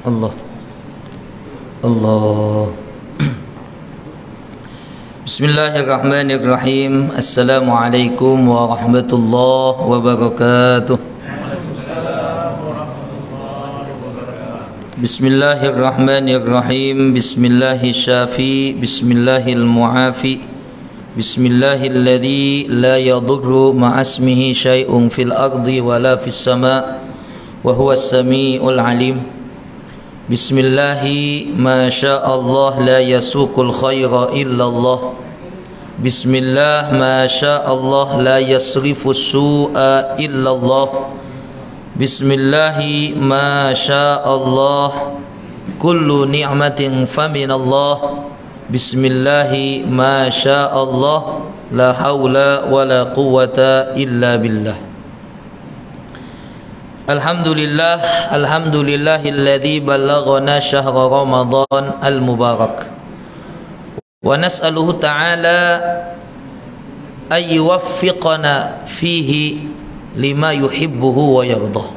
Allah Allah. Bismillahirrahmanirrahim. Assalamualaikum warahmatullahi wabarakatuh. Bismillahirrahmanirrahim. Bismillahis syafi, bismillahil muafi, bismillahilladzi la yadurru ma'asmihi syai'un fil ardi wala fis sama' wa huwas samiul alim. Bismillahi ma sya'allah la yasuqul khaira illallah. Bismillah ma sya'allah la yasrifus su'a illallah. Bismillahi ma sya'allah kullu ni'matin faminallah. Bismillahi ma sya'allah la hawla wa la quwwata illa billah. Alhamdulillah, alhamdulillahilladzi ballaghana syahra Ramadan al-mubarak. Wa nas'aluhu ta'ala ay yuwaffiqana fihi lima yuhibbuhu wa yardah.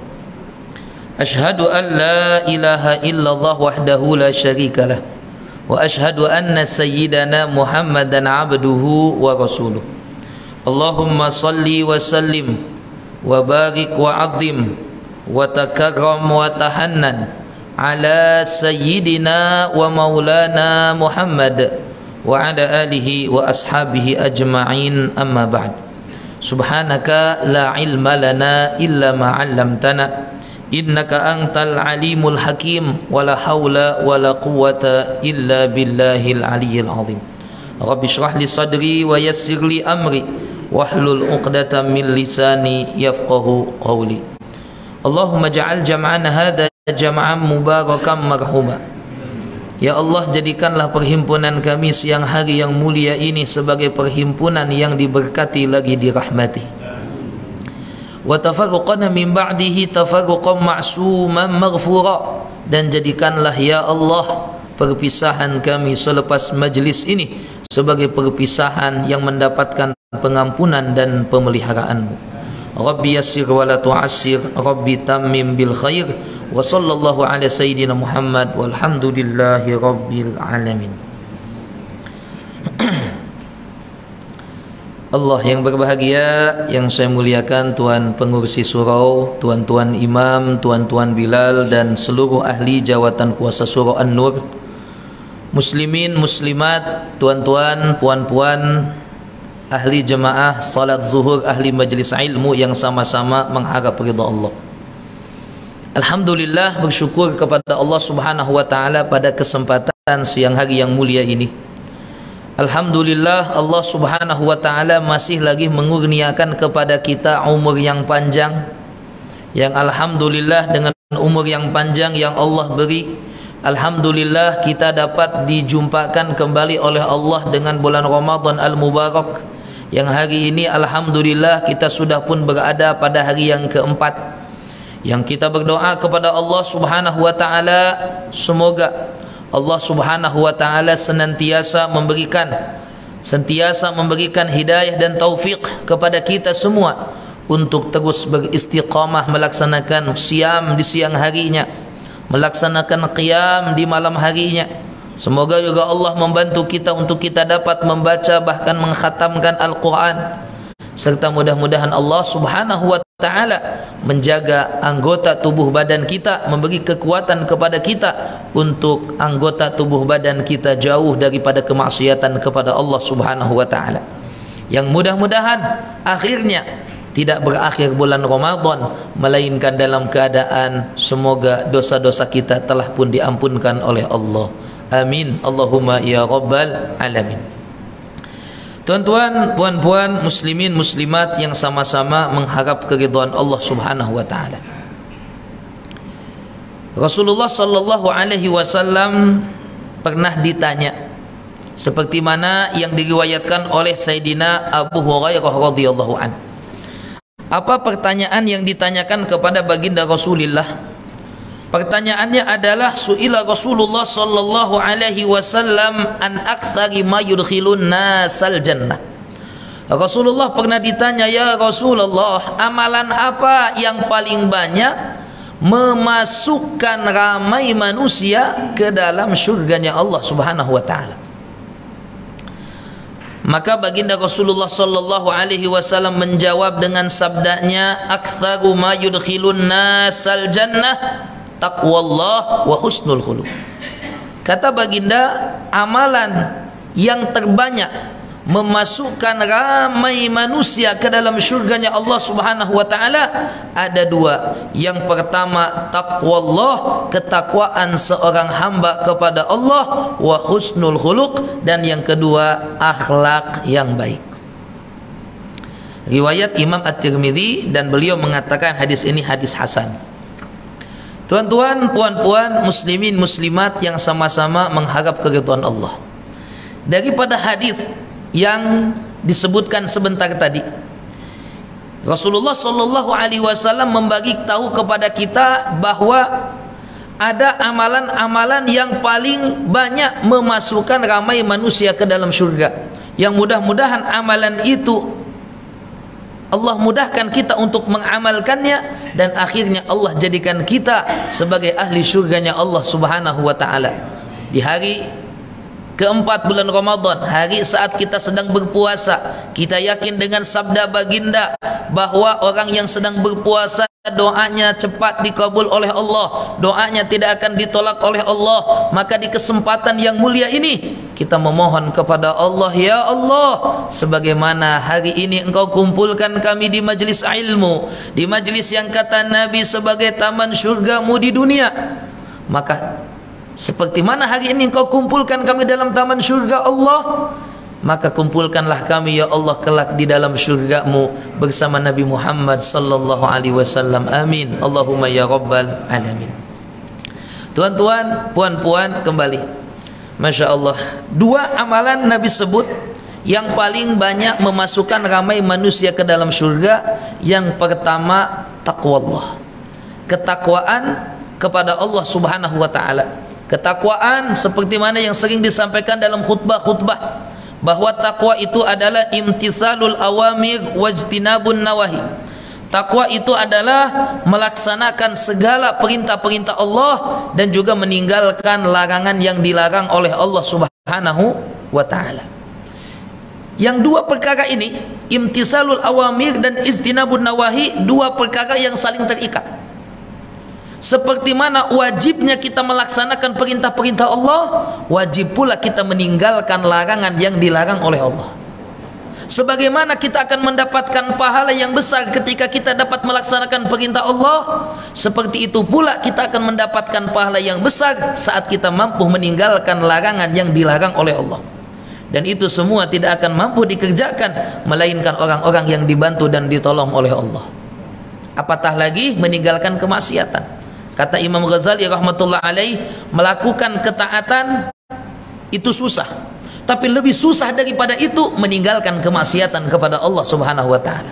Ashhadu an la ilaha illallah wahdahu la syarika lah, wa ashhadu anna sayyidana Muhammadan abduhu wa rasuluh. Allahumma salli wa sallim wa barik wa azim wa takarram wa tahannan ala sayyidina wa maulana Muhammad wa ala alihi wa ashabihi ajma'in, amma ba'd. Subhanaka la ilma lana illa ma 'allamtana innaka antal alimul hakim, wa la hawla wa la quwwata illa billahil aliyyil azim. Rabbi shrah li sadri wa yassir li amri wahlul 'uqdatam min lisani yafqahu qawli. Allahumma ja'al jam'ana hadha jam'an mubarakan marhuma. Ya Allah, jadikanlah perhimpunan kami siang hari yang mulia ini sebagai perhimpunan yang diberkati lagi dirahmati. Wa tafarruqana min ba'dihi tafarruqan ma'suman maghfura. Dan jadikanlah ya Allah perpisahan kami selepas majlis ini sebagai perpisahan yang mendapatkan pengampunan dan pemeliharaan-Mu. Rabbi yassir wa la tu'assir, Rabbi tammim bil khair. Wa sallallahu ala sayyidina Muhammad walhamdulillahi rabbil alamin. Allah yang berbahagia, yang saya muliakan, Tuan Pengursi Surau, tuan-tuan imam, tuan-tuan Bilal, dan seluruh ahli jawatan kuasa Surau An-Nur, muslimin, muslimat, tuan-tuan, puan-puan, ahli jemaah salat zuhur, ahli majlis ilmu yang sama-sama mengharap ridha Allah. Alhamdulillah, bersyukur kepada Allah Subhanahu wa taala pada kesempatan siang hari yang mulia ini. Alhamdulillah, Allah Subhanahu wa taala masih lagi mengurniakan kepada kita umur yang panjang, yang alhamdulillah dengan umur yang panjang yang Allah beri, alhamdulillah kita dapat dijumpakan kembali oleh Allah dengan bulan Ramadan al-mubarak, yang hari ini alhamdulillah kita sudah pun berada pada hari yang keempat, yang kita berdoa kepada Allah Subhanahu wa taala semoga Allah Subhanahu wa taala senantiasa memberikan hidayah dan taufik kepada kita semua untuk terus beristiqamah melaksanakan siam di siang harinya, melaksanakan qiyam di malam harinya. Semoga juga Allah membantu kita untuk kita dapat membaca bahkan mengkhatamkan Al-Quran, serta mudah-mudahan Allah Subhanahu wa ta'ala menjaga anggota tubuh badan kita, memberi kekuatan kepada kita untuk anggota tubuh badan kita jauh daripada kemaksiatan kepada Allah Subhanahu wa ta'ala, yang mudah-mudahan akhirnya tidak berakhir bulan Ramadan melainkan dalam keadaan semoga dosa-dosa kita telah pun diampunkan oleh Allah. Amin Allahumma ya rabbal alamin. Tuan-tuan, puan-puan, muslimin, muslimat yang sama-sama mengharap keridhaan Allah Subhanahu wa taala. Rasulullah sallallahu alaihi wasallam pernah ditanya seperti mana yang diriwayatkan oleh Sayyidina Abu Hurairah radhiyallahu an. Apa pertanyaan yang ditanyakan kepada baginda Rasulullah? Pertanyaannya adalah su'ila Rasulullah sallallahu alaihi wasallam an aktsari ma yudkhilun nasal jannah. Rasulullah pernah ditanya, ya Rasulullah, amalan apa yang paling banyak memasukkan ramai manusia ke dalam syurganya Allah Subhanahu wa taala. Maka baginda Rasulullah sallallahu alaihi wasallam menjawab dengan sabdanya, "Aktsaru ma yudkhilun nasal jannah taqwallah wa husnul khuluq." Kata baginda, amalan yang terbanyak memasukkan ramai manusia ke dalam syurganya Allah Subhanahu wa taala ada dua. Yang pertama taqwallah, ketakwaan seorang hamba kepada Allah, wa husnul khuluq, dan yang kedua akhlak yang baik. Riwayat Imam At-Tirmidzi, dan beliau mengatakan hadis ini hadis hasan. Tuan-tuan, puan-puan, muslimin muslimat yang sama-sama mengharap keridhaan Allah. Daripada hadis yang disebutkan sebentar tadi, Rasulullah sallallahu alaihi wasallam membagi tahu kepada kita bahwa ada amalan-amalan yang paling banyak memasukkan ramai manusia ke dalam surga, yang mudah-mudahan amalan itu Allah mudahkan kita untuk mengamalkannya, dan akhirnya Allah jadikan kita sebagai ahli surganya Allah Subhanahu wa taala. Di hari keempat bulan Ramadan, hari saat kita sedang berpuasa, kita yakin dengan sabda baginda bahwa orang yang sedang berpuasa doanya cepat dikabul oleh Allah, doanya tidak akan ditolak oleh Allah. Maka di kesempatan yang mulia ini kita memohon kepada Allah, ya Allah, sebagaimana hari ini Engkau kumpulkan kami di majlis ilmu, di majlis yang kata Nabi sebagai taman syurgamu di dunia, maka seperti mana hari ini Engkau kumpulkan kami dalam taman syurga Allah, maka kumpulkanlah kami ya Allah kelak di dalam syurgamu bersama Nabi Muhammad sallallahu alaihi wasallam. Amin. Allahumma ya rabbal alamin. Tuan-tuan, puan-puan, kembali, Masya Allah, dua amalan Nabi sebut yang paling banyak memasukkan ramai manusia ke dalam syurga. Yang pertama taqwallah, ketakwaan kepada Allah Subhanahu wa taala. Ketakwaan seperti mana yang sering disampaikan dalam khutbah-khutbah, bahwa takwa itu adalah imtithalul awamir wajtinabun nawahi. Takwa itu adalah melaksanakan segala perintah-perintah Allah dan juga meninggalkan larangan yang dilarang oleh Allah Subhanahu wa taala. Yang dua perkara ini, imtithalul awamir dan ijtinabun nawahi, dua perkara yang saling terikat. Seperti mana wajibnya kita melaksanakan perintah-perintah Allah, wajib pula kita meninggalkan larangan yang dilarang oleh Allah. Sebagaimana kita akan mendapatkan pahala yang besar ketika kita dapat melaksanakan perintah Allah, seperti itu pula kita akan mendapatkan pahala yang besar saat kita mampu meninggalkan larangan yang dilarang oleh Allah. Dan itu semua tidak akan mampu dikerjakan melainkan orang-orang yang dibantu dan ditolong oleh Allah. Apatah lagi meninggalkan kemaksiatan. Kata Imam Ghazali rahmatullah alaih, melakukan ketaatan itu susah, tapi lebih susah daripada itu meninggalkan kemaksiatan kepada Allah Subhanahu wa taala.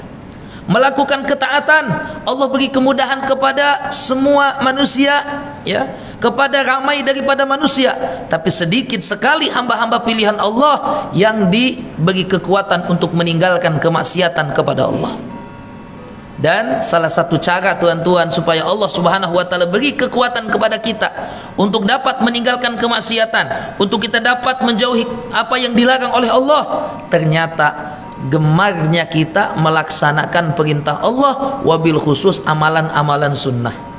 Melakukan ketaatan, Allah beri kemudahan kepada semua manusia, ya, kepada ramai daripada manusia, tapi sedikit sekali hamba-hamba pilihan Allah yang diberi kekuatan untuk meninggalkan kemaksiatan kepada Allah. Dan salah satu cara, tuan-tuan, supaya Allah Subhanahu wa taala beri kekuatan kepada kita untuk dapat meninggalkan kemaksiatan, untuk kita dapat menjauhi apa yang dilarang oleh Allah, ternyata gemarnya kita melaksanakan perintah Allah, wabil khusus amalan-amalan sunnah.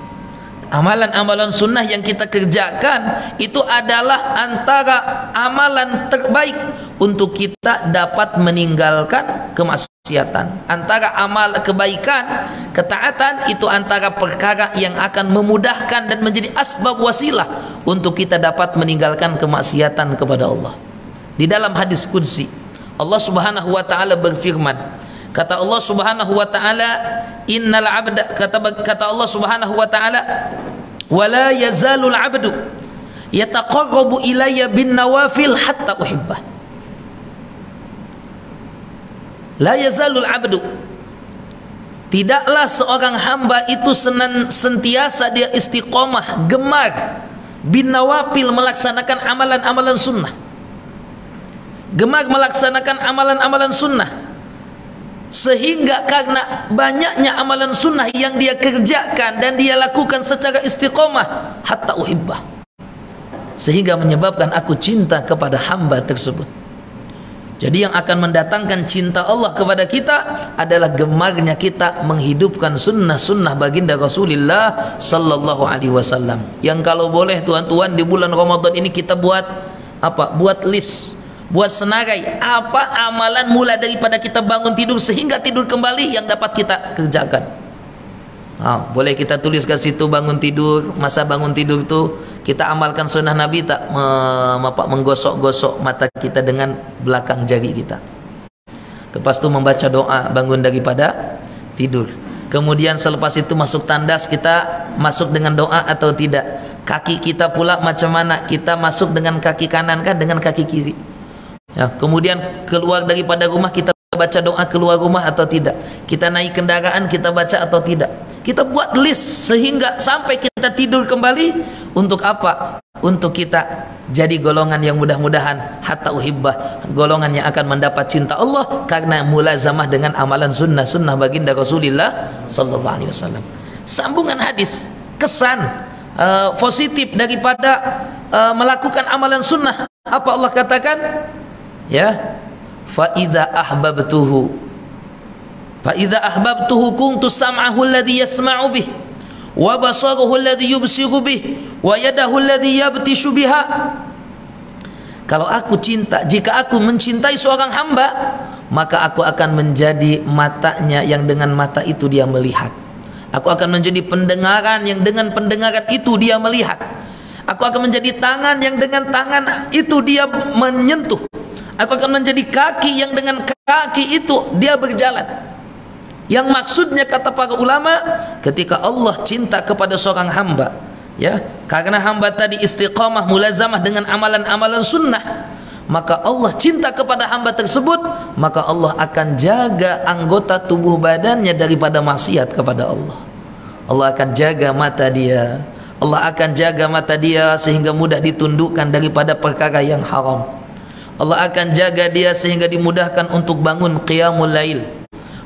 Amalan-amalan sunnah yang kita kerjakan itu adalah antara amalan terbaik untuk kita dapat meninggalkan kemaksiatan. Antara amal kebaikan, ketaatan, itu antara perkara yang akan memudahkan dan menjadi asbab wasilah untuk kita dapat meninggalkan kemaksiatan kepada Allah. Di dalam hadis qudsi, Allah Subhanahu wa taala berfirman, kata Allah Subhanahu wa taala, innal 'abda, kata Allah Subhanahu wa taala, wala yazalul 'abdu yataqarrabu ilayya bin nawafil hatta uhibbah. La yazalul 'abdu, tidaklah seorang hamba itu sentiasa dia istiqomah, gemar bin nawafil, melaksanakan amalan-amalan sunnah, gemar melaksanakan amalan-amalan sunnah, Sehingga karena banyaknya amalan sunnah yang dia kerjakan dan dia lakukan secara istiqomah, hatta uhibbah, sehingga menyebabkan aku cinta kepada hamba tersebut. Jadi yang akan mendatangkan cinta Allah kepada kita adalah gemarnya kita menghidupkan sunnah-sunnah baginda Rasulullah sallallahu alaihi wasallam. Yang kalau boleh tuan-tuan di bulan Ramadan ini kita buat apa? Buat list, buat senarai apa amalan mulai daripada kita bangun tidur sehingga tidur kembali yang dapat kita kerjakan. Boleh kita tulis ke situ bangun tidur, masa bangun tidur itu kita amalkan sunnah Nabi tak menggosok-gosok mata kita dengan belakang jari kita. Lepas itu membaca doa bangun daripada tidur. Kemudian selepas itu masuk tandas, kita masuk dengan doa atau tidak. Kaki kita pula macam mana? Kita masuk dengan kaki kanan kan dengan kaki kiri. Ya, kemudian keluar daripada rumah kita baca doa keluar rumah atau tidak. Kita naik kendaraan kita baca atau tidak. Kita buat list sehingga sampai kita tidur kembali. Untuk apa? Untuk kita jadi golongan yang mudah-mudahan hatta uhibbah, golongan yang akan mendapat cinta Allah karena mulazamah dengan amalan sunnah-sunnah baginda Rasulullah sallallahu alaihi wasallam. Sambungan hadis, kesan positif daripada melakukan amalan sunnah. Apa Allah katakan? Ya, fa idza ahbabtuhu kuntu sam'ahu alladhi yasma'u bih wa basaruhu alladhi yubsiru bih wa yadahu alladhi yabtishu biha. Kalau aku cinta, jika aku mencintai seorang hamba, maka aku akan menjadi matanya yang dengan mata itu dia melihat. Aku akan menjadi pendengaran yang dengan pendengaran itu dia melihat. Aku akan menjadi tangan yang dengan tangan itu dia menyentuh. Aku akan menjadi kaki yang dengan kaki itu dia berjalan. Yang maksudnya kata para ulama, ketika Allah cinta kepada seorang hamba, ya, karena hamba tadi istiqamah mulazamah dengan amalan-amalan sunnah, maka Allah cinta kepada hamba tersebut, maka Allah akan jaga anggota tubuh badannya daripada maksiat kepada Allah. Allah akan jaga mata dia, Allah akan jaga mata dia sehingga mudah ditundukkan daripada perkara yang haram. Allah akan jaga dia sehingga dimudahkan untuk bangun qiyamul lail.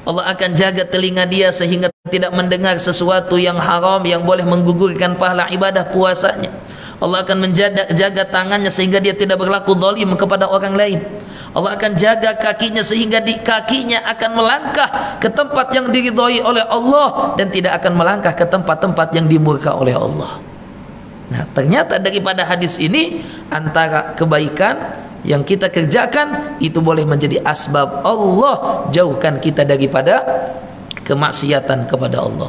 Allah akan jaga telinga dia sehingga tidak mendengar sesuatu yang haram yang boleh menggugurkan pahala ibadah puasanya. Allah akan menjaga tangannya sehingga dia tidak berlaku zalim kepada orang lain. Allah akan jaga kakinya sehingga kakinya akan melangkah ke tempat yang diridhai oleh Allah dan tidak akan melangkah ke tempat-tempat yang dimurka oleh Allah. Nah, ternyata daripada hadis ini antara kebaikan yang kita kerjakan itu boleh menjadi asbab Allah jauhkan kita daripada kemaksiatan kepada Allah.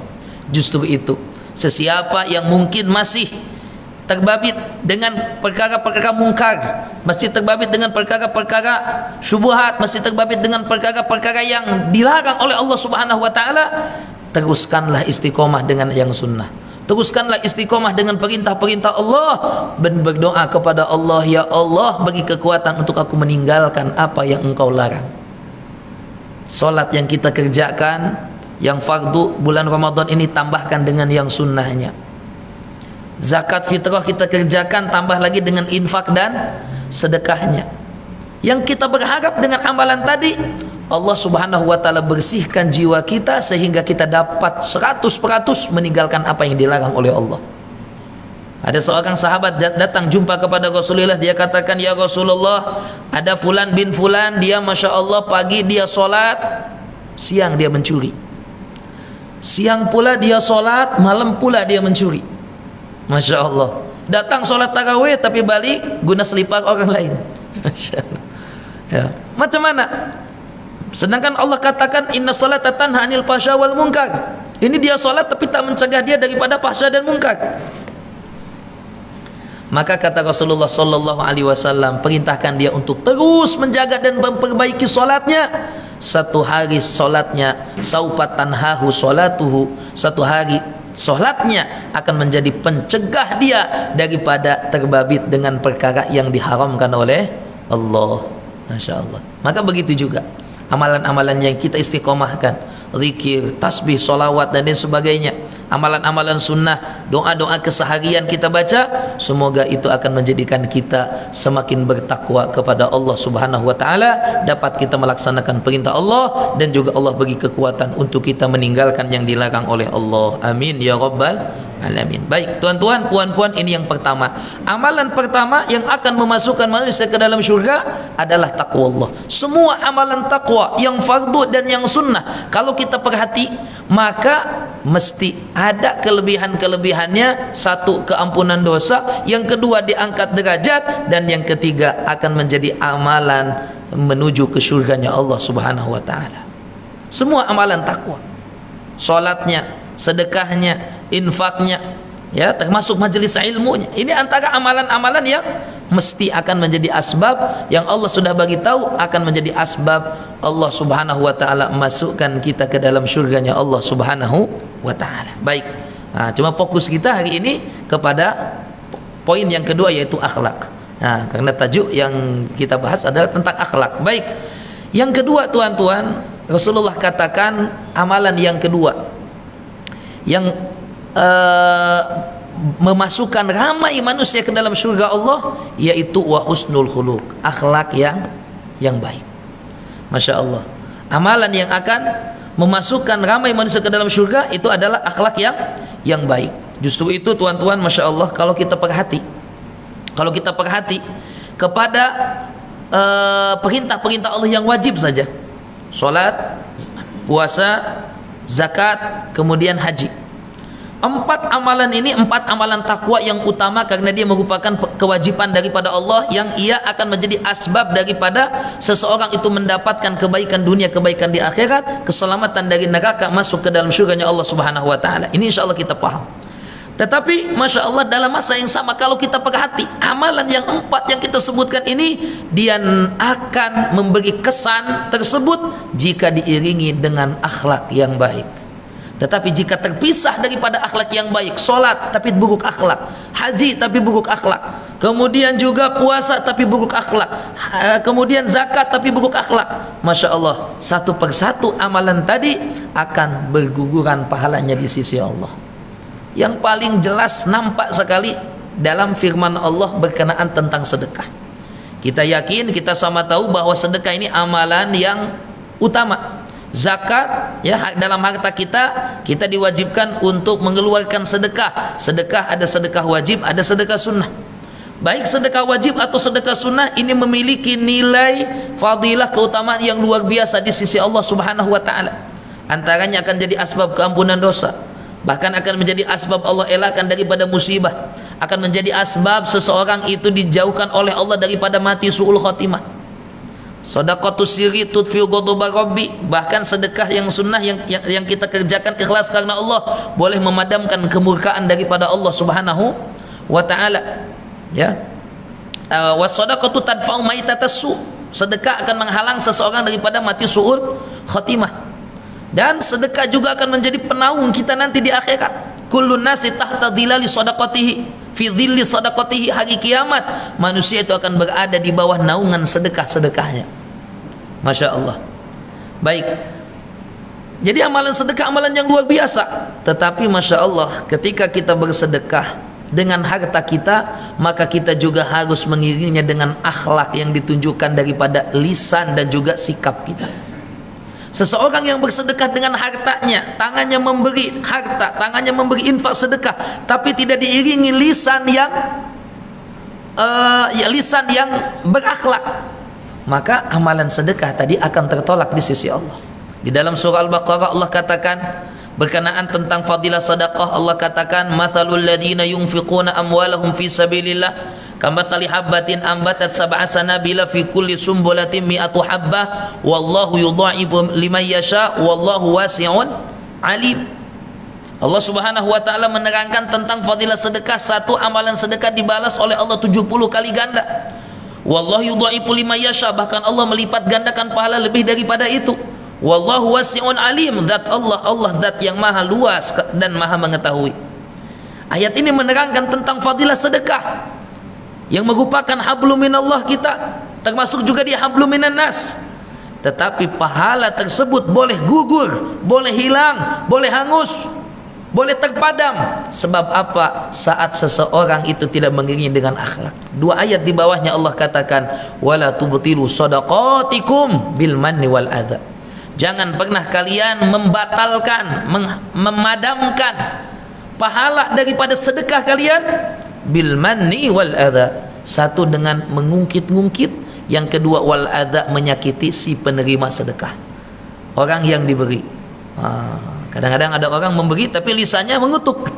Justru itu, sesiapa yang mungkin masih terbabit dengan perkara-perkara mungkar, masih terbabit dengan perkara-perkara syubhat, masih terbabit dengan perkara-perkara yang dilarang oleh Allah Subhanahu wa taala, teruskanlah istiqomah dengan yang sunnah. Teruskanlah istiqomah dengan perintah-perintah Allah dan berdoa kepada Allah, ya Allah bagi kekuatan untuk aku meninggalkan apa yang engkau larang. Solat yang kita kerjakan yang fardu bulan Ramadan ini tambahkan dengan yang sunnahnya. Zakat fitrah kita kerjakan tambah lagi dengan infak dan sedekahnya. Yang kita berharap dengan amalan tadi, Allah Subhanahu wa taala bersihkan jiwa kita sehingga kita dapat 100% meninggalkan apa yang dilarang oleh Allah. Ada seorang sahabat datang jumpa kepada Rasulullah, dia katakan, ya Rasulullah, ada fulan bin fulan, dia Masya Allah pagi dia sholat, siang dia mencuri, siang pula dia sholat, malam pula dia mencuri. Masya Allah, datang sholat tarawih tapi balik guna selipar orang lain. Masya Allah, ya. Macam mana? Sedangkan Allah katakan inna salata tanha 'anil fahsya wal munkar. Ini dia salat tapi tak mencegah dia daripada fahsya dan munkar. Maka kata Rasulullah sallallahu alaihi wasallam, perintahkan dia untuk terus menjaga dan memperbaiki salatnya. Satu hari salatnya saufa tanhahu salatuhu, satu hari salatnya akan menjadi pencegah dia daripada terbabit dengan perkara yang diharamkan oleh Allah. Masya Allah. Maka begitu juga amalan-amalan yang kita istiqomahkan, zikir, tasbih, solawat dan lain sebagainya, amalan-amalan sunnah, doa-doa keseharian kita baca, semoga itu akan menjadikan kita semakin bertakwa kepada Allah Subhanahu wa taala, dapat kita melaksanakan perintah Allah dan juga Allah bagi kekuatan untuk kita meninggalkan yang dilarang oleh Allah. Amin ya rabbal alamin. Baik, tuan-tuan, puan-puan, ini yang pertama. Amalan pertama yang akan memasukkan manusia ke dalam syurga adalah takwa Allah. Semua amalan takwa yang fardu dan yang sunnah, kalau kita perhati, maka mesti ada kelebihan-kelebihannya. Satu, keampunan dosa, yang kedua diangkat derajat, dan yang ketiga akan menjadi amalan menuju ke syurganya Allah Subhanahu wa taala. Semua amalan takwa, salatnya, sedekahnya, infaknya, ya, termasuk majelis ilmunya, ini antara amalan-amalan yang mesti akan menjadi asbab yang Allah sudah bagi tahu akan menjadi asbab Allah Subhanahu wa taala masukkan kita ke dalam syurganya Allah Subhanahu wa taala. Baik, nah, cuma fokus kita hari ini kepada poin yang kedua, yaitu akhlak. Nah, karena tajuk yang kita bahas adalah tentang akhlak. Baik, yang kedua, tuan-tuan, Rasulullah katakan amalan yang kedua yang memasukkan ramai manusia ke dalam surga Allah, yaitu wa husnul khuluq, akhlak yang baik. Masya Allah, amalan yang akan memasukkan ramai manusia ke dalam surga itu adalah akhlak yang baik. Justru itu, tuan-tuan, Masya Allah, kalau kita perhati kepada perintah-perintah Allah yang wajib saja, salat, puasa, zakat, kemudian haji. Empat amalan ini, empat amalan takwa yang utama, karena dia merupakan kewajiban daripada Allah yang ia akan menjadi asbab daripada seseorang itu mendapatkan kebaikan dunia, kebaikan di akhirat, keselamatan dari neraka, masuk ke dalam syurganya Allah Subhanahu wa taala. Ini insya Allah kita paham. Tetapi Masya Allah, dalam masa yang sama, kalau kita perhati amalan yang empat yang kita sebutkan ini, dia akan memberi kesan tersebut jika diiringi dengan akhlak yang baik. Tetapi jika terpisah daripada akhlak yang baik, solat tapi buruk akhlak, haji tapi buruk akhlak, kemudian juga puasa tapi buruk akhlak, kemudian zakat tapi buruk akhlak, Masya Allah, satu persatu amalan tadi akan berguguran pahalanya di sisi Allah. Yang paling jelas nampak sekali dalam firman Allah berkenaan tentang sedekah. Kita yakin, kita sama tahu bahwa sedekah ini amalan yang utama. Zakat, ya, dalam harta kita diwajibkan untuk mengeluarkan sedekah. Sedekah ada sedekah wajib, ada sedekah sunnah. Baik sedekah wajib atau sedekah sunnah ini memiliki nilai fadilah, keutamaan yang luar biasa di sisi Allah Subhanahu wa taala. Antaranya akan jadi asbab keampunan dosa, bahkan akan menjadi asbab Allah elakkan daripada musibah, akan menjadi asbab seseorang itu dijauhkan oleh Allah daripada mati su'ul khotimah. Shadaqatus sirri tudfi'u ghadabar rabbi, bahkan sedekah yang sunnah yang kita kerjakan ikhlas karena Allah boleh memadamkan kemurkaan daripada Allah Subhanahu wa taala. Ya. Was-shadaqatu tadfa'u maitatas su', sedekah akan menghalang seseorang daripada mati su'ul khatimah. Dan sedekah juga akan menjadi penaung kita nanti di akhirat. Kullun nasi tahta dhilali shadaqatihi, fi dhilli sadaqatihi, hari kiamat manusia itu akan berada di bawah naungan sedekah-sedekahnya. Masya Allah. Baik, jadi amalan sedekah amalan yang luar biasa. Tetapi Masya Allah, ketika kita bersedekah dengan harta kita, maka kita juga harus mengiringinya dengan akhlak yang ditunjukkan daripada lisan dan juga sikap kita. Seseorang yang bersedekah dengan hartanya, tangannya memberi harta, tangannya memberi infak sedekah, tapi tidak diiringi lisan yang lisan yang berakhlak, maka amalan sedekah tadi akan tertolak di sisi Allah. Di dalam surah Al-Baqarah Allah katakan berkenaan tentang fadilah sedekah, Allah katakan mathalul ladina yunfiquna amwalahum fi sabilillah kamathali habbatin ambatat sab'a sanabila fi kulli sumbulatin mi'atu habbah wallahu yudha'ifu liman yasha wallahu wasi'un alim. Allah Subhanahu wa taala menerangkan tentang fadilah sedekah, satu amalan sedekah dibalas oleh Allah 70 kali ganda. Wallahu yudha'ifu liman yasha, bahkan Allah melipat gandakan pahala lebih daripada itu. Wallahu wasi'un alim, zat Allah zat yang maha luas dan maha mengetahui. Ayat ini menerangkan tentang fadilah sedekah yang merupakan hablum minallah kita, termasuk juga dia hablum minan nas. Tetapi pahala tersebut boleh gugur, boleh hilang, boleh hangus boleh terpadam. Sebab apa? Saat seseorang itu tidak mengiringi dengan akhlak. Dua ayat di bawahnya Allah katakan, wala tubtilu shadaqatikum bil manni wal adha. Jangan pernah kalian membatalkan, memadamkan pahala daripada sedekah kalian bil manni wal adha. Satu dengan mengungkit-ungkit, yang kedua wal adha, menyakiti si penerima sedekah, orang yang diberi. Kadang-kadang ada orang memberi tapi lisannya mengutuk.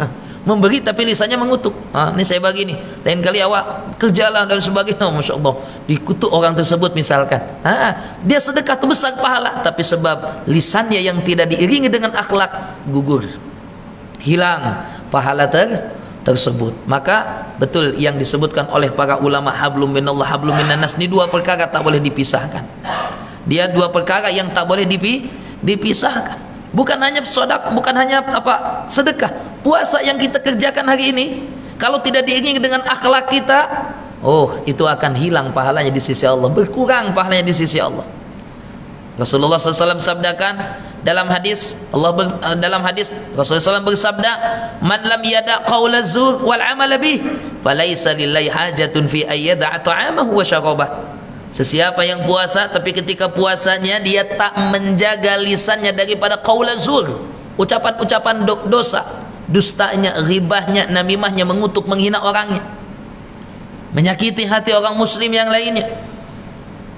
Memberi tapi lisannya mengutuk. Ini saya bagi nih, lain kali awak kerjalah dan sebagainya. Masya Allah, dikutuk orang tersebut misalkan. Dia sedekah terbesar pahala, tapi sebab lisannya yang tidak diiringi dengan akhlak, gugur, hilang pahala tersebut. Maka betul yang disebutkan oleh para ulama, hablum minallah hablum minannas, ini dua perkara tak boleh dipisahkan. Dia dua perkara yang tak boleh dipisahkan. Bukan hanya sodak, bukan hanya sedekah, puasa yang kita kerjakan hari ini, kalau tidak diiringi dengan akhlak kita, itu akan hilang pahalanya di sisi Allah, berkurang pahalanya di sisi Allah. Rasulullah SAW sabdakan dalam hadis, Rasulullah SAW bersabda, man lam yada qawla zur wal amala bih falaysa lillahi hajatun fi ayyada'a ta'amahu wa syarabah. Sesiapa yang puasa tapi ketika puasanya dia tak menjaga lisannya daripada qaula zur, ucapan-ucapan dosa, dustanya, ghibahnya, namimahnya, mengutuk, menghina orangnya, menyakiti hati orang muslim yang lainnya.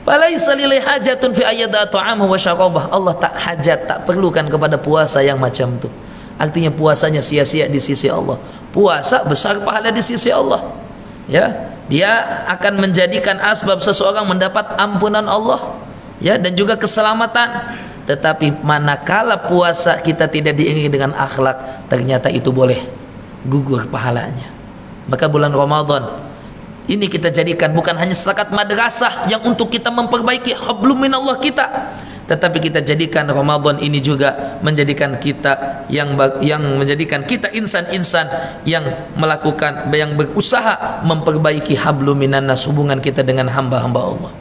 Falaisa lillahi hajatun fi ayyada ta'amahu wa syarabah. Allah tak hajat, tak perlukan kepada puasa yang macam itu. Artinya puasanya sia-sia di sisi Allah. Puasa besar pahala di sisi Allah. Ya, dia akan menjadikan asbab seseorang mendapat ampunan Allah, ya, dan juga keselamatan. Tetapi manakala puasa kita tidak diiringi dengan akhlak, ternyata itu boleh gugur pahalanya. Maka bulan Ramadan ini kita jadikan bukan hanya setakat madrasah yang untuk kita memperbaiki hablum minallah kita, tetapi kita jadikan Ramadan ini juga menjadikan kita yang menjadikan kita insan-insan yang melakukan, yang berusaha memperbaiki hablum minannas, hubungan kita dengan hamba-hamba Allah.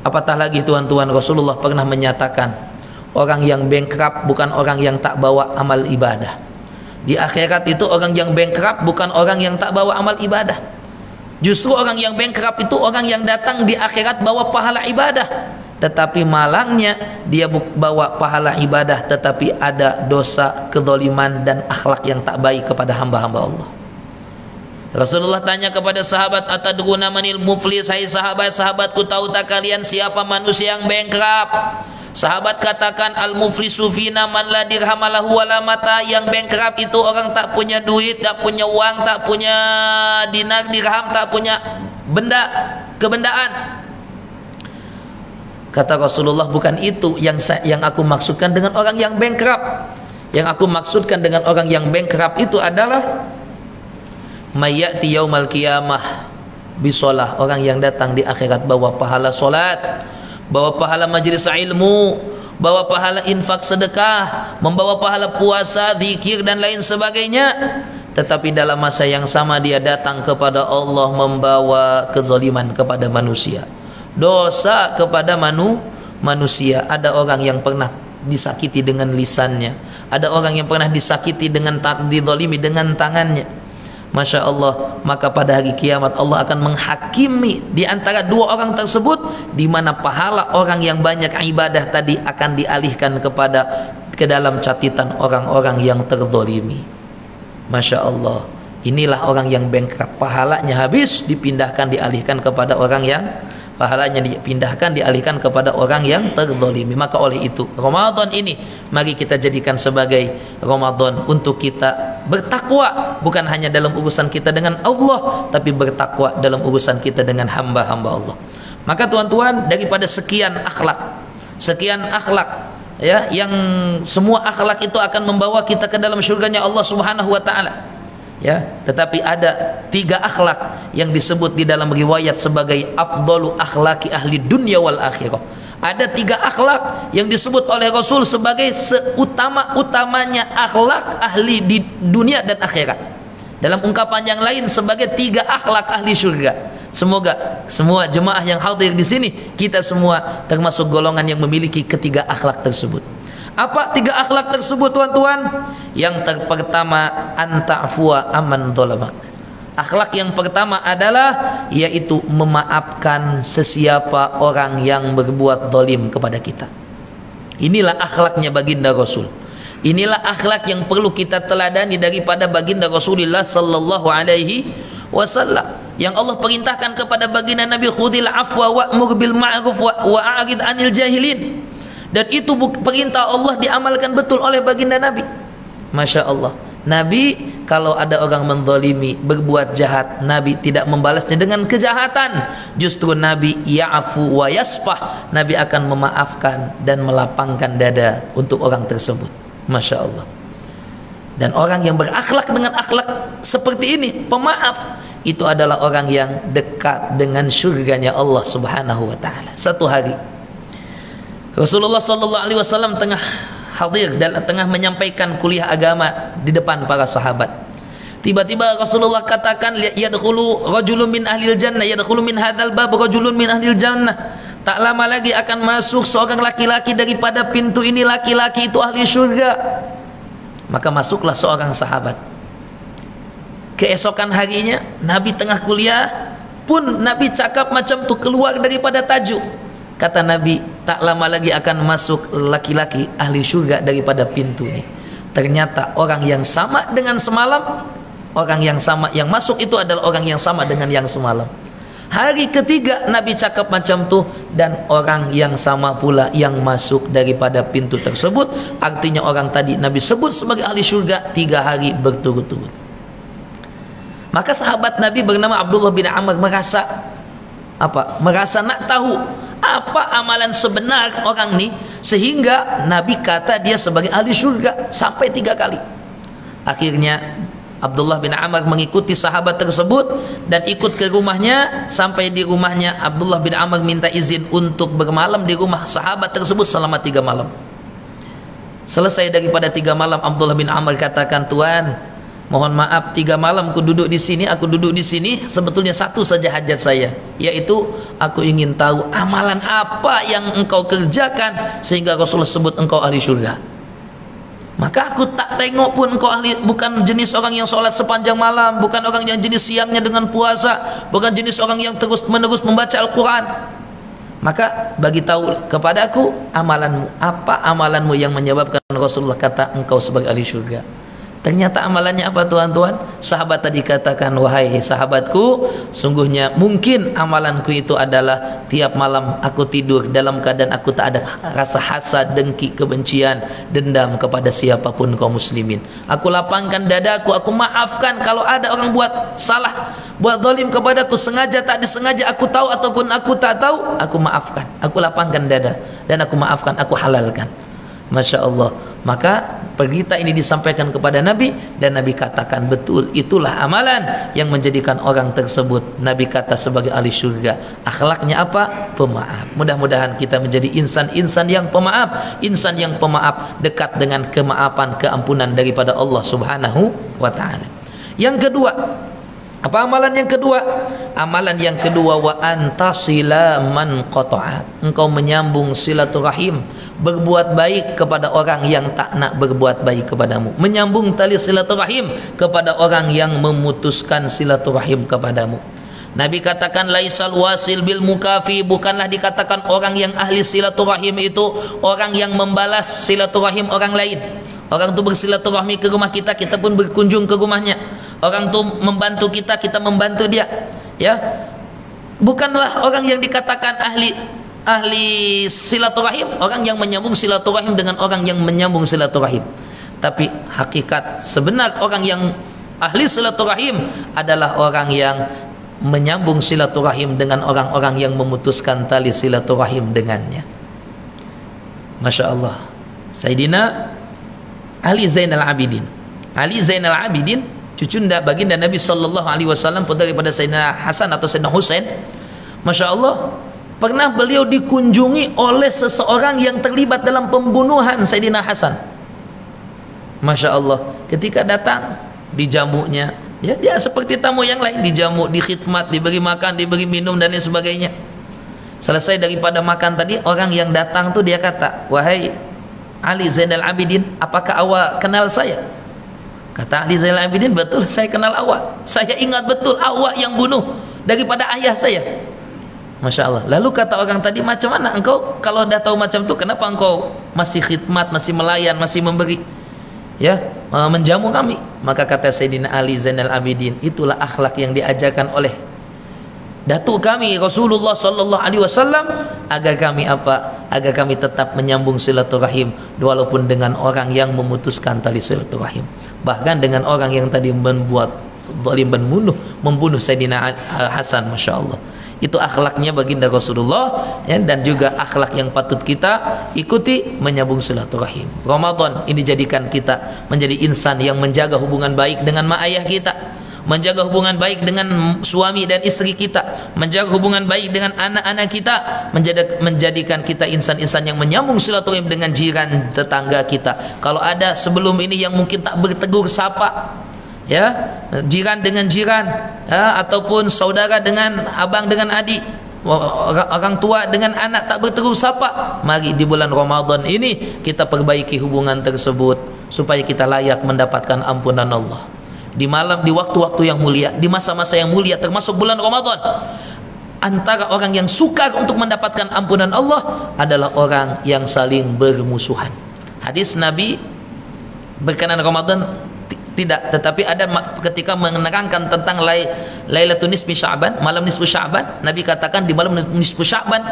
Apatah lagi tuan-tuan, Rasulullah pernah menyatakan, orang yang bankrupt bukan orang yang tak bawa amal ibadah. Di akhirat itu orang yang bankrupt bukan orang yang tak bawa amal ibadah. Justru orang yang bankrupt itu orang yang datang di akhirat bawa pahala ibadah, tetapi malangnya dia bawa pahala ibadah tetapi ada dosa, kezaliman dan akhlak yang tak baik kepada hamba-hamba Allah. Rasulullah tanya kepada sahabat, atadruna manil muflis, hai sahabat-sahabatku, tahu tak kalian siapa manusia yang bankrupt? Sahabat katakan, al muflisu fina man la dirhamalahu wala mata. Yang bankrupt itu orang tak punya duit, tak punya uang, tak punya dinar dirham, tak punya benda, kebendaan. Kata Rasulullah, bukan itu yang aku maksudkan dengan orang yang bankrupt. Yang aku maksudkan dengan orang yang bankrupt itu adalah mayyati yaumal qiyamah bisolah, orang yang datang di akhirat bawa pahala solat, bawa pahala majelis ilmu, bawa pahala infak sedekah, membawa pahala puasa, zikir dan lain sebagainya, tetapi dalam masa yang sama dia datang kepada Allah membawa kezaliman kepada manusia, dosa kepada manusia. Ada orang yang pernah disakiti dengan lisannya, ada orang yang pernah disakiti dengan dizalimi dengan tangannya. Masya Allah, maka pada hari kiamat Allah akan menghakimi di antara dua orang tersebut, di mana pahala orang yang banyak ibadah tadi akan dialihkan ke dalam catatan orang-orang yang terzalimi. Masya Allah, inilah orang yang bankrupt, pahalanya habis, dialihkan kepada orang yang terzalimi. Maka oleh itu Ramadan ini mari kita jadikan sebagai Ramadan untuk kita bertakwa, bukan hanya dalam urusan kita dengan Allah, tapi bertakwa dalam urusan kita dengan hamba-hamba Allah. Maka tuan-tuan, daripada sekian akhlak ya, yang semua akhlak itu akan membawa kita ke dalam surganya Allah Subhanahu wa taala. Ya, tetapi ada 3 akhlak yang disebut di dalam riwayat sebagai afdalu akhlaki ahli dunya wal akhirah. Ada 3 akhlak yang disebut oleh Rasul sebagai seutama-utamanya akhlak ahli di dunia dan akhirat. Dalam ungkapan yang lain sebagai 3 akhlak ahli surga. Semoga semua jemaah yang hadir di sini, kita semua termasuk golongan yang memiliki ketiga akhlak tersebut. Apa 3 akhlak tersebut tuan-tuan? Yang pertama, anta'fuwa aman dhalamak. Akhlak yang pertama adalah yaitu memaafkan sesiapa orang yang berbuat zalim kepada kita. Inilah akhlaknya baginda Rasul. Inilah akhlak yang perlu kita teladani daripada baginda Rasulullah sallallahu alaihi wasallam. Yang Allah perintahkan kepada baginda Nabi, khudil afwa wa'mur bil ma'ruf wa'arid anil jahilin. Dan itu perintah Allah diamalkan betul oleh baginda Nabi. Masya Allah. Nabi kalau ada orang menzalimi, berbuat jahat, Nabi tidak membalasnya dengan kejahatan. Justru Nabi ya'fu wa yasfah. Nabi akan memaafkan dan melapangkan dada untuk orang tersebut. Masya Allah. Dan orang yang berakhlak dengan akhlak seperti ini, pemaaf, itu adalah orang yang dekat dengan surganya Allah Subhanahu wa taala. Satu hari Rasulullah sallallahu alaihi wasallam tengah hadir dan tengah menyampaikan kuliah agama di depan para sahabat. Tiba-tiba Rasulullah katakan, yadkhulu rajulun min ahlil jannah, yadkhulu min hadzal bab rajulun min ahlil jannah. Tak lama lagi akan masuk seorang laki-laki daripada pintu ini, laki-laki itu ahli surga. Maka masuklah seorang sahabat. Keesokan harinya Nabi tengah kuliah pun Nabi cakap macam tu, keluar daripada tajuk. Kata Nabi, tak lama lagi akan masuk laki-laki ahli surga daripada pintu ini. Ternyata orang yang sama dengan semalam, orang yang sama yang masuk itu adalah orang yang sama dengan yang semalam. Hari ketiga Nabi cakap macam tu, dan orang yang sama pula yang masuk daripada pintu tersebut. Artinya orang tadi Nabi sebut sebagai ahli surga 3 hari berturut-turut. Maka sahabat Nabi bernama Abdullah bin Amr merasa apa? Merasa nak tahu apa amalan sebenar orang ni sehingga Nabi kata dia sebagai ahli surga sampai 3 kali. Akhirnya Abdullah bin Amr mengikuti sahabat tersebut dan ikut ke rumahnya. Sampai di rumahnya, Abdullah bin Amr minta izin untuk bermalam di rumah sahabat tersebut selama 3 malam. Selesai daripada 3 malam, Abdullah bin Amr katakan, "Tuan, mohon maaf 3 malam aku duduk di sini, sebetulnya satu saja hajat saya, yaitu aku ingin tahu amalan apa yang engkau kerjakan sehingga Rasulullah sebut engkau ahli surga. Maka aku tak tengok pun engkau ahli, bukan jenis orang yang sholat sepanjang malam, bukan orang yang jenis siangnya dengan puasa, bukan jenis orang yang terus menerus membaca Al-Quran. Maka bagi tahu kepada aku amalanmu, apa amalanmu yang menyebabkan Rasulullah kata engkau sebagai ahli surga." Ternyata amalannya apa tuan-tuan? Sahabat tadi katakan, "Wahai sahabatku, sungguhnya mungkin amalanku itu adalah tiap malam aku tidur dalam keadaan aku tak ada rasa hasad, dengki, kebencian, dendam kepada siapapun kaum muslimin. Aku lapangkan dadaku, aku maafkan kalau ada orang buat salah, buat zalim kepadaku, sengaja tak disengaja, aku tahu ataupun aku tak tahu, aku maafkan. Aku lapangkan dada dan aku maafkan, aku halalkan." Masya Allah. Maka berita ini disampaikan kepada Nabi dan Nabi katakan betul, itulah amalan yang menjadikan orang tersebut Nabi kata sebagai ahli surga. Akhlaknya apa? Pemaaf. Mudah-mudahan kita menjadi insan-insan yang pemaaf, insan yang pemaaf, dekat dengan kemaafan, keampunan daripada Allah Subhanahu wa taala. Yang kedua, apa amalan yang kedua? Amalan yang kedua, wa antasila man qata'at. Engkau menyambung silaturahim, berbuat baik kepada orang yang tak nak berbuat baik kepadamu, menyambung tali silaturahim kepada orang yang memutuskan silaturahim kepadamu. Nabi katakan, laisal wasil bil mukafi, bukanlah dikatakan orang yang ahli silaturahim itu orang yang membalas silaturahim orang lain. Orang itu bersilaturahmi ke rumah kita, kita pun berkunjung ke rumahnya. Orang itu membantu kita, kita membantu dia. Ya, bukanlah orang yang dikatakan ahli silaturahim orang yang menyambung silaturahim dengan orang yang menyambung silaturahim. Tapi hakikat sebenar orang yang ahli silaturahim adalah orang yang menyambung silaturahim dengan orang-orang yang memutuskan tali silaturahim dengannya. Masya Allah. Sayyidina Ali Zainal Abidin, Ali Zainal Abidin, cucunda baginda Nabi sallallahu alaihi wasallam, putra daripada Sayyidina Hasan atau Sayyidina Husain. Masya Allah, pernah beliau dikunjungi oleh seseorang yang terlibat dalam pembunuhan Sayyidina Hasan. Masya Allah, ketika datang dijamunya, ya dia seperti tamu yang lain, dijamu, dikhidmat, diberi makan, diberi minum dan lain sebagainya. Selesai daripada makan tadi, orang yang datang tuh dia kata, "Wahai Ali Zainal Abidin, apakah awak kenal saya? Kata Ali Zainal Abidin, betul saya kenal awak. Saya ingat betul awak yang bunuh daripada ayah saya. Masya Allah. Lalu kata orang tadi, macam mana engkau kalau dah tahu macam tu, kenapa engkau masih khidmat, masih melayan, masih memberi, ya, menjamu kami? Maka kata Sayyidina Ali Zainal Abidin, itulah akhlak yang diajarkan oleh datuk kami Rasulullah sallallahu alaihi wasallam, agar kami apa? Agar kami tetap menyambung silaturahim walaupun dengan orang yang memutuskan tali silaturahim, bahkan dengan orang yang tadi membuat zalim dan membunuh Sayyidina Hasan. Masya Allah, itu akhlaknya baginda Rasulullah, ya, dan juga akhlak yang patut kita ikuti, menyambung silaturahim. Ramadan ini jadikan kita menjadi insan yang menjaga hubungan baik dengan mak ayah kita, menjaga hubungan baik dengan suami dan istri kita, menjaga hubungan baik dengan anak-anak kita, menjadikan kita insan-insan yang menyambung silaturahim dengan jiran tetangga kita. Kalau ada sebelum ini yang mungkin tak bertegur sapa, ya, jiran dengan jiran, ya, ataupun saudara dengan abang dengan adik, orang tua dengan anak tak bertegur sapa, mari di bulan Ramadan ini kita perbaiki hubungan tersebut supaya kita layak mendapatkan ampunan Allah di malam, di waktu-waktu yang mulia, di masa-masa yang mulia termasuk bulan Ramadan. Antara orang yang sukar untuk mendapatkan ampunan Allah adalah orang yang saling bermusuhan. Hadis Nabi berkenaan Ramadan tidak, tetapi ada ketika menerangkan tentang Lailatul Nisfi Sya'ban, malam nisfu Sya'ban, Nabi katakan di malam nisfu Sya'ban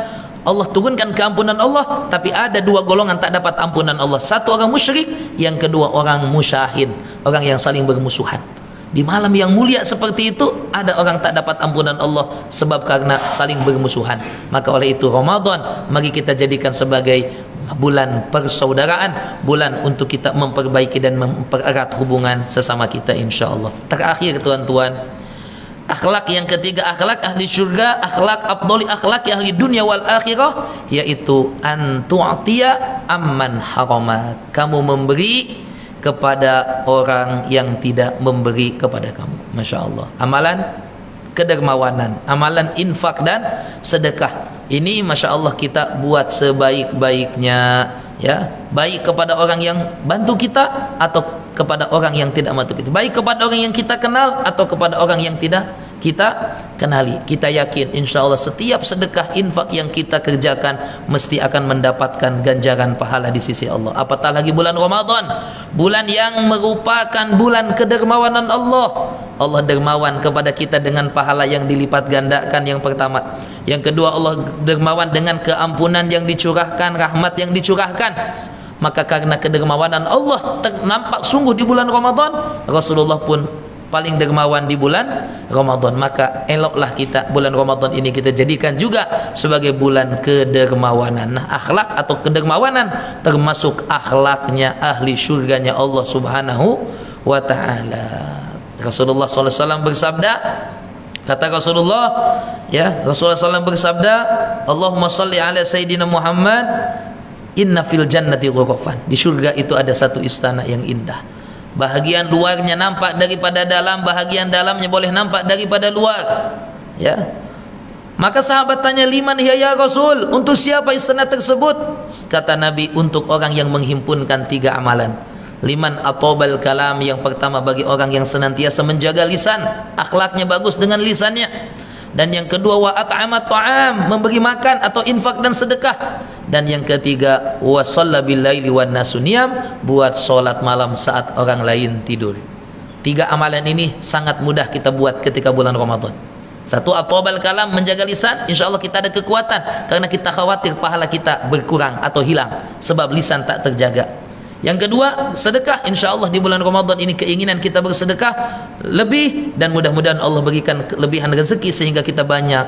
Allah turunkan keampunan Allah, tapi ada dua golongan tak dapat ampunan Allah. Satu orang musyrik, yang kedua orang musyahin, orang yang saling bermusuhan. Di malam yang mulia seperti itu ada orang tak dapat ampunan Allah sebab karena saling bermusuhan. Maka oleh itu Ramadan mari kita jadikan sebagai bulan persaudaraan, bulan untuk kita memperbaiki dan mempererat hubungan sesama kita, insyaallah. Terakhir tuan-tuan, akhlak yang ketiga, akhlak ahli syurga, akhlak afdali akhlak ahli dunia wal akhirah, yaitu an tu'tiya amman harama, kamu memberi kepada orang yang tidak memberi kepada kamu. Masya Allah. Amalan kedermawanan, amalan infak dan sedekah ini Masya Allah kita buat sebaik-baiknya, ya, baik kepada orang yang bantu kita atau kepada orang yang tidak bantu kita, baik kepada orang yang kita kenal atau kepada orang yang tidak kita kenali. Kita yakin insya Allah setiap sedekah infak yang kita kerjakan mesti akan mendapatkan ganjaran pahala di sisi Allah. Apatah lagi bulan Ramadan, bulan yang merupakan bulan kedermawanan Allah. Allah dermawan kepada kita dengan pahala yang dilipat gandakan, yang pertama. Yang kedua, Allah dermawan dengan keampunan yang dicurahkan, rahmat yang dicurahkan. Maka karena kedermawanan Allah nampak sungguh di bulan Ramadan, Rasulullah pun paling dermawan di bulan Ramadan. Maka eloklah kita bulan Ramadan ini kita jadikan juga sebagai bulan kedermawanan. Nah, akhlak atau kedermawanan termasuk akhlaknya ahli syurganya Allah Subhanahu wa ta'ala. Rasulullah SAW bersabda, kata Rasulullah, ya, Rasulullah SAW bersabda, Allahumma salli ala Sayyidina Muhammad, inna fil jannati ghurafan. Di surga itu ada satu istana yang indah. Bahagian luarnya nampak daripada dalam, bahagian dalamnya boleh nampak daripada luar, ya. Maka sahabat tanya, liman ya Rasul, untuk siapa istana tersebut? Kata Nabi, untuk orang yang menghimpunkan tiga amalan. Liman atobal kalam, yang pertama bagi orang yang senantiasa menjaga lisan, akhlaknya bagus dengan lisannya. Dan yang kedua, wa at'amat ta'am, memberi makan atau infak dan sedekah. Dan yang ketiga, wa shalla bil laili wan nasu niyam, buat salat malam saat orang lain tidur. Tiga amalan ini sangat mudah kita buat ketika bulan Ramadan. Satu, atobal kalam, menjaga lisan, insyaallah kita ada kekuatan, karena kita khawatir pahala kita berkurang atau hilang sebab lisan tak terjaga. Yang kedua, sedekah. InsyaAllah di bulan Ramadan ini keinginan kita bersedekah lebih, dan mudah-mudahan Allah berikan kelebihan rezeki sehingga kita banyak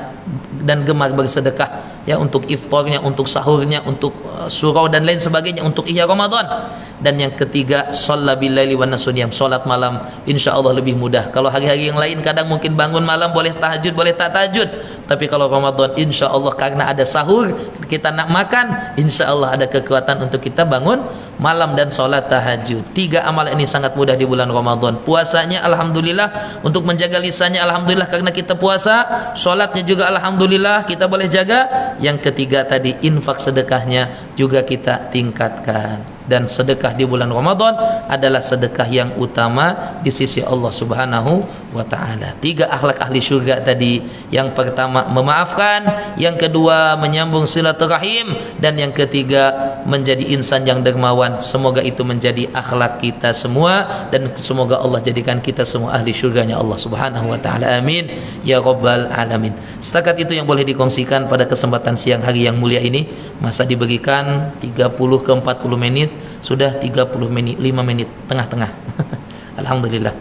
dan gemar bersedekah, ya, untuk iftarnya, untuk sahurnya, untuk surau dan lain sebagainya, untuk ihya Ramadan. Dan yang ketiga, shalla bil laili wan nasu niyam, salat malam insyaallah lebih mudah. Kalau hari-hari yang lain kadang mungkin bangun malam boleh tahajud, boleh tak tahajud, tapi kalau Ramadan insyaallah karena ada sahur, kita nak makan, insyaallah ada kekuatan untuk kita bangun malam dan salat tahajud. Tiga amal ini sangat mudah di bulan Ramadan. Puasanya alhamdulillah, untuk menjaga lisannya alhamdulillah karena kita puasa, salatnya juga alhamdulillah kita boleh jaga. Yang ketiga tadi, infak sedekahnya juga kita tingkatkan. dan sedekah di bulan Ramadan adalah sedekah yang utama di sisi Allah Subhanahu wa taala. 3 akhlak ahli syurga tadi. Yang pertama memaafkan, yang kedua menyambung silaturahim, dan yang ketiga menjadi insan yang dermawan. Semoga itu menjadi akhlak kita semua, dan semoga Allah jadikan kita semua ahli syurganya Allah Subhanahu wa taala. Amin ya rabbal alamin. Setakat itu yang boleh dikongsikan pada kesempatan siang hari yang mulia ini. Masa diberikan 30 ke 40 menit, sudah 30 menit 5 menit tengah-tengah. Alhamdulillah.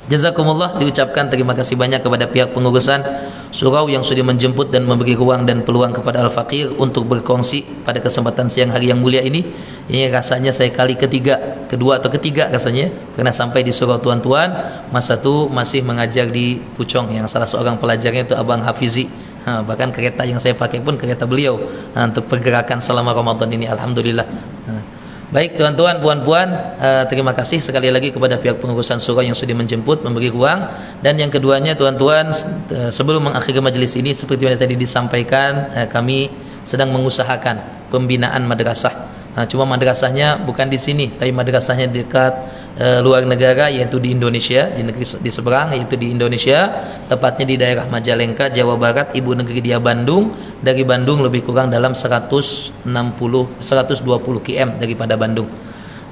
Jazakumullah, diucapkan terima kasih banyak kepada pihak pengurusan surau yang sudah menjemput dan memberi ruang dan peluang kepada Al-Faqir untuk berkongsi pada kesempatan siang hari yang mulia ini. Ini rasanya saya kali kedua atau ketiga rasanya pernah sampai di surau tuan-tuan. Masa itu masih mengajar di Pucong, yang salah seorang pelajarnya itu Abang Hafizi. Bahkan kereta yang saya pakai pun kereta beliau untuk pergerakan selama Ramadan ini. Alhamdulillah. Baik tuan-tuan, puan-puan, terima kasih sekali lagi kepada pihak pengurusan surau yang sudah menjemput, memberi ruang. Dan yang keduanya tuan-tuan, sebelum mengakhiri majelis ini, seperti yang tadi disampaikan, kami sedang mengusahakan pembinaan madrasah. Cuma madrasahnya bukan di sini, tapi madrasahnya dekat luar negara, yaitu di Indonesia, di negeri di seberang, yaitu di Indonesia, tepatnya di daerah Majalengka, Jawa Barat. Ibu negeri dia Bandung. Dari Bandung lebih kurang dalam 120 km daripada Bandung.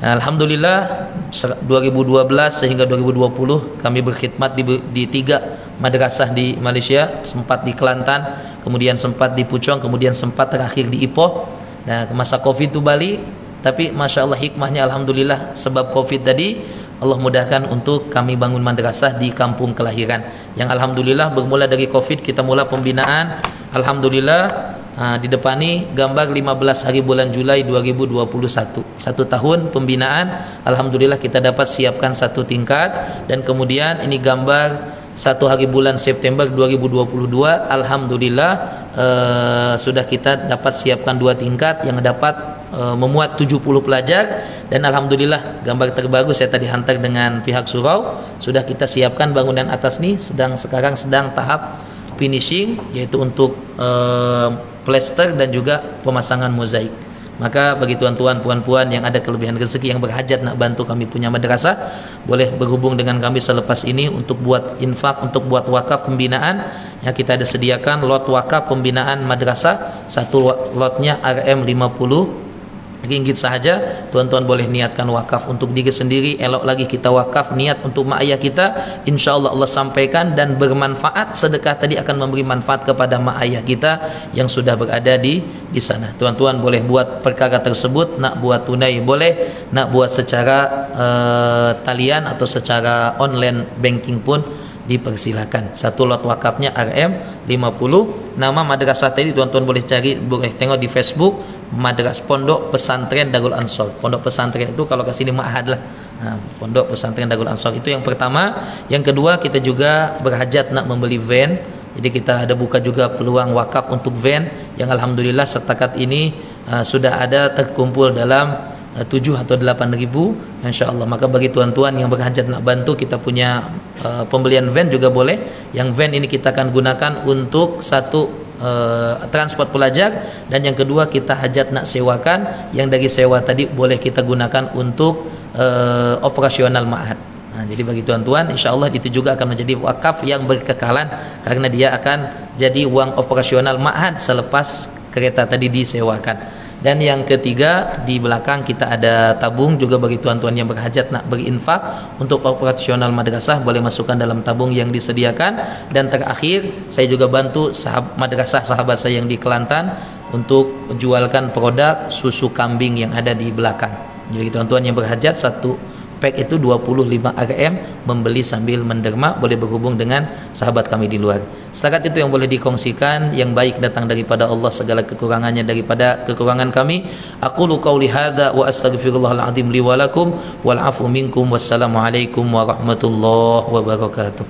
Alhamdulillah 2012 sehingga 2020 kami berkhidmat di 3 madrasah di Malaysia, sempat di Kelantan, kemudian sempat di Puchong, kemudian sempat terakhir di Ipoh. Nah, masa Covid itu balik, tapi Masya Allah hikmahnya Alhamdulillah sebab Covid tadi Allah mudahkan untuk kami bangun madrasah di kampung kelahiran, yang Alhamdulillah bermula dari Covid kita mula pembinaan. Alhamdulillah didepani gambar 15 hari bulan Julai 2021, 1 tahun pembinaan. Alhamdulillah kita dapat siapkan 1 tingkat, dan kemudian ini gambar 1 hari bulan September 2022. Alhamdulillah sudah kita dapat siapkan 2 tingkat yang dapat memuat 70 pelajar, dan Alhamdulillah gambar terbaru saya tadi hantar dengan pihak surau, sudah kita siapkan bangunan atas nih, sekarang sedang tahap finishing, yaitu untuk plester dan juga pemasangan mozaik. Maka bagi tuan-tuan, puan-puan yang ada kelebihan rezeki yang berhajat nak bantu kami punya madrasah, boleh berhubung dengan kami selepas ini untuk buat infak, untuk buat wakaf pembinaan. Yang kita ada sediakan lot wakaf pembinaan madrasah, 1 lotnya RM50 ringgit sahaja. Tuan-tuan boleh niatkan wakaf untuk diri sendiri, elok lagi kita wakaf niat untuk mak ayah kita. InsyaAllah Allah sampaikan dan bermanfaat. Sedekah tadi akan memberi manfaat kepada mak ayah kita yang sudah berada di sana. Tuan-tuan boleh buat perkara tersebut, nak buat tunai boleh, nak buat secara talian atau secara online banking pun dipersilakan. 1 lot wakafnya RM50. Nama madrasah tadi tuan-tuan boleh cari, boleh tengok di Facebook, Madrasah Pondok Pesantren Darul Ansor. Pondok pesantren itu kalau ke sini ma'had lah. Pondok Pesantren Darul Ansor itu yang pertama. Yang kedua, kita juga berhajat nak membeli van. Jadi kita ada buka juga peluang wakaf untuk van, yang Alhamdulillah setakat ini sudah ada terkumpul dalam 7 atau 8 ribu, insyaAllah. Maka bagi tuan-tuan yang berhajat nak bantu, kita punya pembelian van juga boleh. Yang van ini kita akan gunakan untuk 1 transport pelajar, dan yang kedua kita hajat nak sewakan, yang dari sewa tadi boleh kita gunakan untuk operasional ma'had. Jadi bagi tuan-tuan insyaAllah itu juga akan menjadi wakaf yang berkekalan, karena dia akan jadi uang operasional ma'had selepas kereta tadi disewakan. Dan yang ketiga, di belakang kita ada tabung juga bagi tuan-tuan yang berhajat nak berinfak untuk operasional madrasah, boleh masukkan dalam tabung yang disediakan. Dan terakhir, saya juga bantu madrasah sahabat saya yang di Kelantan untuk jualkan produk susu kambing yang ada di belakang. Jadi tuan-tuan yang berhajat, 1 pack itu 25 RM, membeli sambil menderma, boleh berhubung dengan sahabat kami di luar. Setakat itu yang boleh dikongsikan, yang baik datang daripada Allah, segala kekurangannya daripada kekurangan kami. Aqulu qauli hadza wa astaghfirullahal azim li wa lakum wal afu minkum. Wassalamualaikum warahmatullahi wabarakatuh.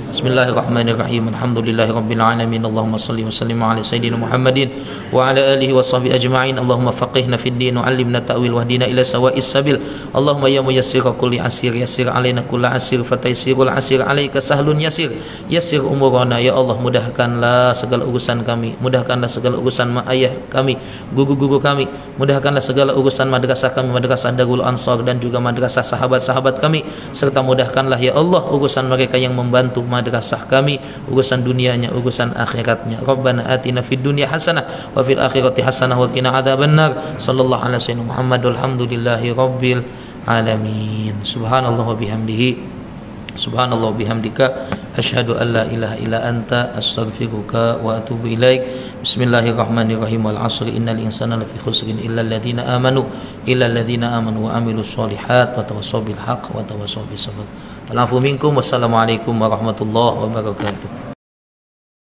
Bismillahirrahmanirrahim. Alhamdulillahirabbil alamin. Allahumma shalli wa sallim ala sayyidina Muhammadin wa ala alihi wa sahbihi ajma'in. Allahumma faqihna fid din wa 'allimna ta'wil wahdina ila sawa'is sabil. Allahumma ya muyassir kulli asir yassir alaina kulla asir fataysirul asir alaika sahlun yasir. Yassir umurana ya Allah, mudahkanlah segala urusan kami, mudahkanlah segala urusan ayah kami, guru-guru kami, mudahkanlah segala urusan madrasah kami, madrasah Darul Ansar dan juga madrasah sahabat-sahabat kami, serta mudahkanlah ya Allah urusan mereka yang membantu madrasah kami, urusan dunianya, urusan akhiratnya. Rabbana atina fid dunya hasanah wa fil akhirati hasanah wa qina adzabannar. Sallallahu alaihi wasallam Muhammad walhamdulillahi rabbil alamin. Subhanallah wa bihamdihi, subhanallah wa bihamdika, asyhadu an la ilaha illa anta, astaghfiruka wa atubu ilaik. Bismillahirrahmanirrahim. Wal 'asri innal insana lafi khusrin illa alladziina amanu wa amilus shalihat wa tawassaw bil haqq wa tawassaw bis sabr. Alafu minkum. Wassalamualaikum warahmatullahi wabarakatuh.